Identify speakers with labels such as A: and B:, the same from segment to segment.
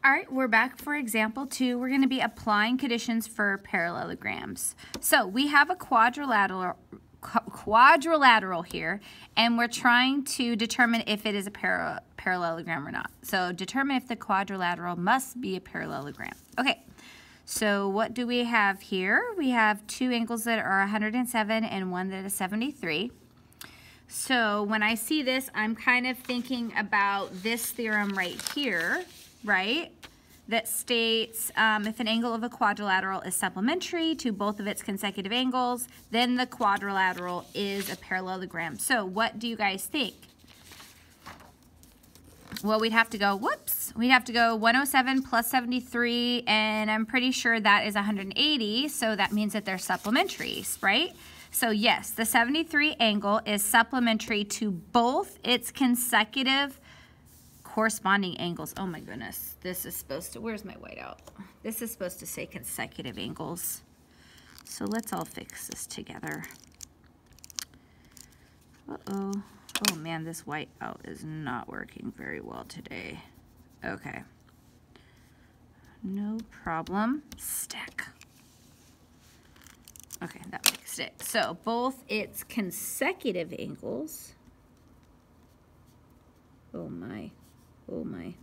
A: All right, we're back for example 2. We're going to be applying conditions for parallelograms. So we have a quadrilateral here, and we're trying to determine if it is a parallelogram or not. So determine if the quadrilateral must be a parallelogram. Okay, so what do we have here? We have two angles that are 107 and one that is 73. So when I see this, I'm kind of thinking about this theorem right here, right? That states if an angle of a quadrilateral is supplementary to both of its consecutive angles, then the quadrilateral is a parallelogram. So what do you guys think? Well, we'd have to go, we'd have to go 107 plus 73, and I'm pretty sure that is 180, so that means that they're supplementaries, right? So yes, the 73 angle is supplementary to both its consecutive corresponding angles. Oh my goodness, this is supposed to, where's my whiteout? This is supposed to say consecutive angles. So let's all fix this together. Uh-oh. Oh man, this whiteout is not working very well today. Okay. No problem. Stick. Okay, that fixed it. So both its consecutive angles. Oh my. Oh my.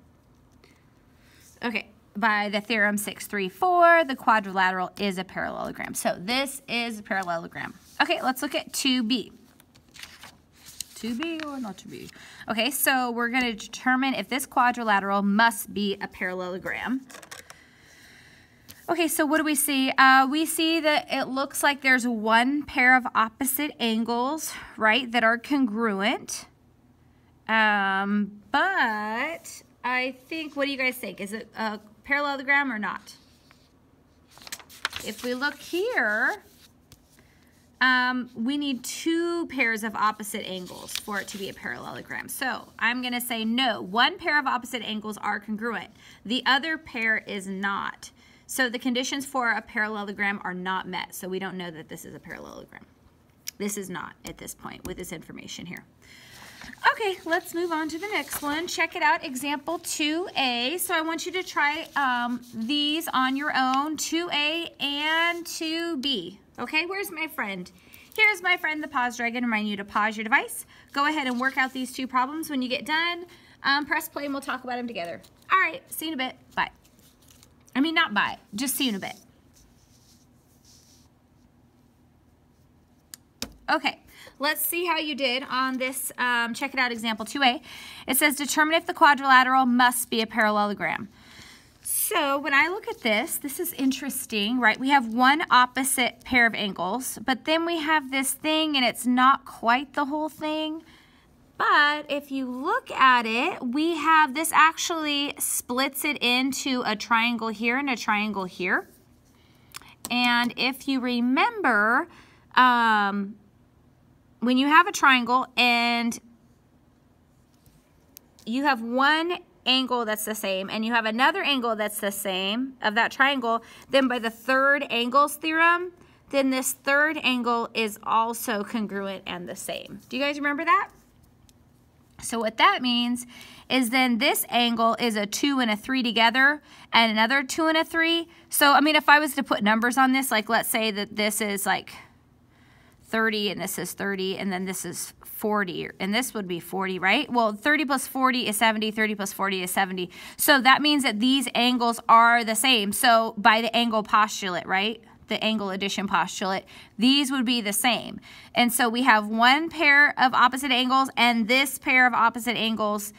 A: Okay, by the theorem 634, the quadrilateral is a parallelogram. So this is a parallelogram. Okay, let's look at 2b. 2b or not 2b? Okay, so we're going to determine if this quadrilateral must be a parallelogram. Okay, so what do we see? We see that it looks like there's one pair of opposite angles, right, that are congruent. But I think, what do you guys think? Is it a parallelogram or not? If we look here, we need two pairs of opposite angles for it to be a parallelogram. So I'm going to say no. One pair of opposite angles are congruent. The other pair is not. So the conditions for a parallelogram are not met. So we don't know that this is a parallelogram. This is not at this point with this information here. Okay, let's move on to the next one. Check it out, example 2a. So I want you to try these on your own, 2a and 2b. Okay, where's my friend? Here's my friend, the pause dragon, reminding you to pause your device. Go ahead and work out these two problems. When you get done, press play and we'll talk about them together. All right, see you in a bit. Bye. I mean, not bye, just see you in a bit. Okay. Let's see how you did on this, check it out, example 2a. It says, determine if the quadrilateral must be a parallelogram. So when I look at this, this is interesting, right? We have one opposite pair of angles, but then we have this thing, and it's not quite the whole thing. But if you look at it, we have this actually splits it into a triangle here and a triangle here. And if you remember, when you have a triangle and you have one angle that's the same and you have another angle that's the same of that triangle, then by the third angles theorem, then this third angle is also congruent and the same. Do you guys remember that? So what that means is then this angle is a 2 and a 3 together and another 2 and a 3. So, I mean, if I was to put numbers on this, like let's say that this is like 30 and this is 30 and then this is 40 and this would be 40, right? Well, 30 plus 40 is 70, 30 plus 40 is 70. So that means that these angles are the same. So by the angle postulate, right? The angle addition postulate, these would be the same. And so we have one pair of opposite angles and this pair of opposite angles,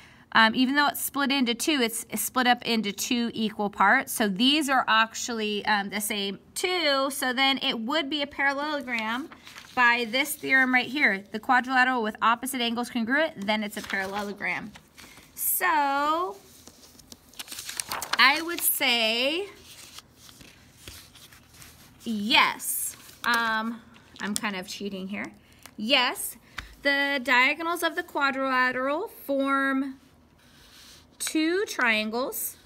A: even though it's split into two, it's split up into two equal parts. So these are actually the same too. So then it would be a parallelogram by this theorem right here. The quadrilateral with opposite angles congruent, then it's a parallelogram. So I would say yes. I'm kind of cheating here. Yes, the diagonals of the quadrilateral form two triangles.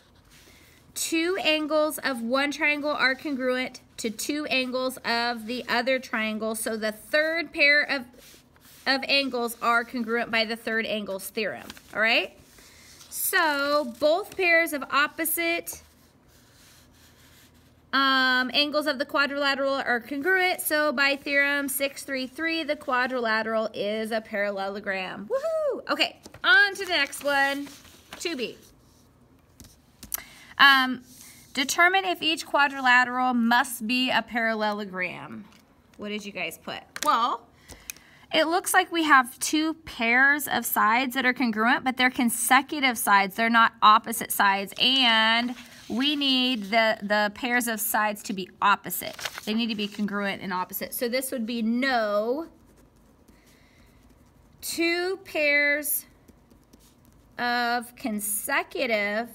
A: Two angles of one triangle are congruent to two angles of the other triangle. So the third pair of angles are congruent by the third angles theorem. All right? So So both pairs of opposite angles of the quadrilateral are congruent. So by theorem 633, the quadrilateral is a parallelogram. Woohoo! Okay, on to the next one. 2B. Determine if each quadrilateral must be a parallelogram. What did you guys put? Well, it looks like we have two pairs of sides that are congruent, but they're consecutive sides. They're not opposite sides. And we need the pairs of sides to be opposite. They need to be congruent and opposite. So this would be no. Two pairs of consecutive,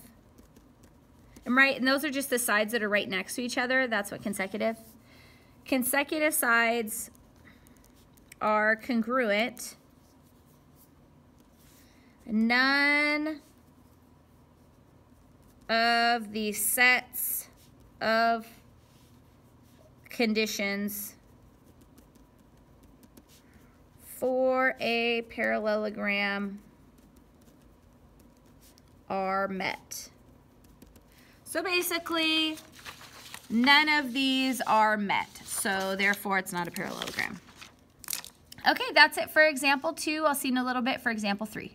A: and those are just the sides that are right next to each other. That's what consecutive. Consecutive sides are congruent. None of the sets of conditions for a parallelogram are met. So basically, none of these are met. So therefore, it's not a parallelogram. Okay, that's it for example 2. I'll see you in a little bit for example 3.